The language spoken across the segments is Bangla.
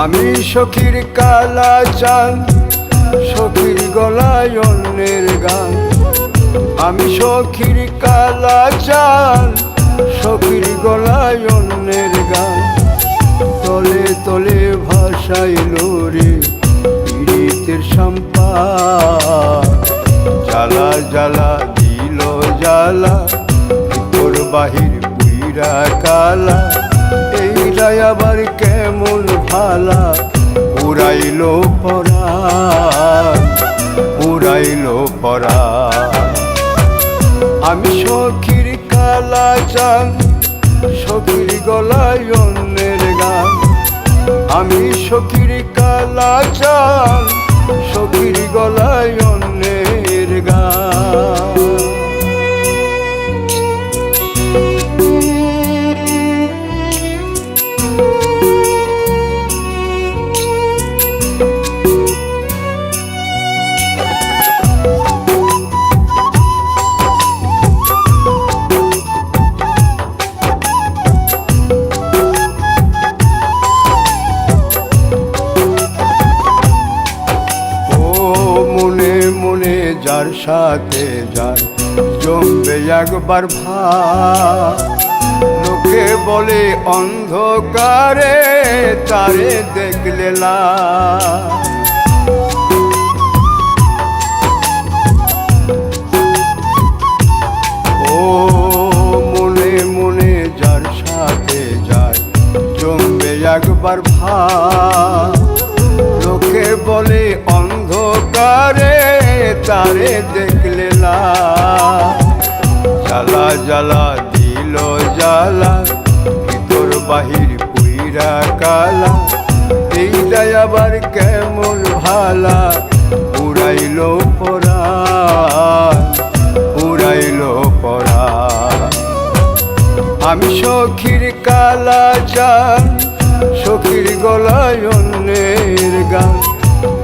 আমি সখীর কালা চাল, সখীর গলায় অন্যের গান। আমি সখীর কালা চাল, সখীর গলায় অন্যের গান। তলে তলে ভাসাইল রে পীড়িতের সম্পাদ। জ্বালা জ্বালা দিল জ্বালা, ভিতর বাহির পুইরা কালা। এইটাই আবার কেমন ভালা, উড়াইল পরাণ, উড়াইল পরাণ। আমি সখীর কালা চাল, সখীর গলায় অন্যের গান। আমি সখীর কালা চাল, সখীর গলায় অন্যের গান। যার সাথে যার জমবে একবার ভাব, লোকে বলে অন্ধকারে তারে দেখলে লাভ। ও মনে মনে যার সাথে যার জমবে একবার ভাব, লোকে বলে অন্ধকারে তারে দেখলে লাভ। জ্বালা জ্বালা দিল জ্বালা, ভিতর বাহির পুইরা কালা। এইটাই আবার কেমন ভালা, উড়াইল পরাণ, উড়াইল পরাণ। আমি সখীর কালা চাল, সখীর গলায় অন্যের গান।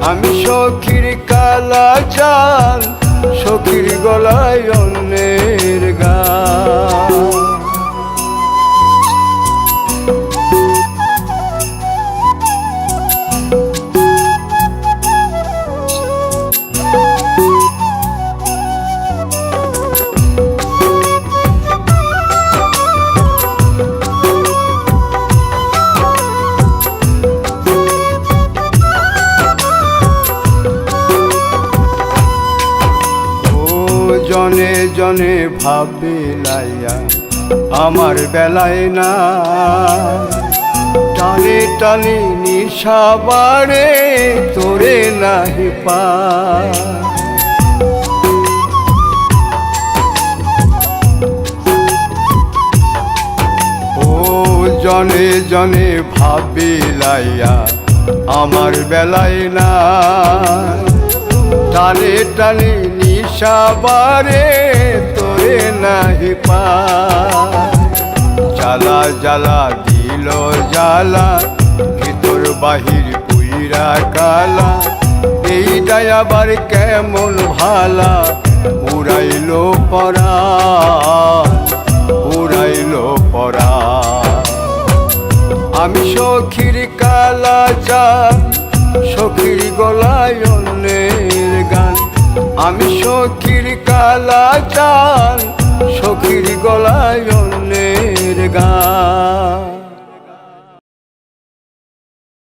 আমি সখীর কালা চাল, সখীর গলায় অন্যের গান। জনে জনে ভাবে লাইয়া আমার বেলায় না, টানে টানে নিশা বাড়ে তোরে নাহি পা। ও জনে জনে ভাবে লাইয়া আমার বেলায় না, টানে টানে নিশা বাড়ে তোরে নাহি পা। জ্বালা জ্বালা দিল জ্বালা, ভিতর বাহির পুইরা কালা। এইটাই আবার কেমন ভালা, উড়াইল পরাণ, উড়াইল পরাণ। আমি সখীর কালা চাল, সখীর গলায় অন্যের গান। আমি সখীর কালা চাল, সখীর গলায় অন্যের গান।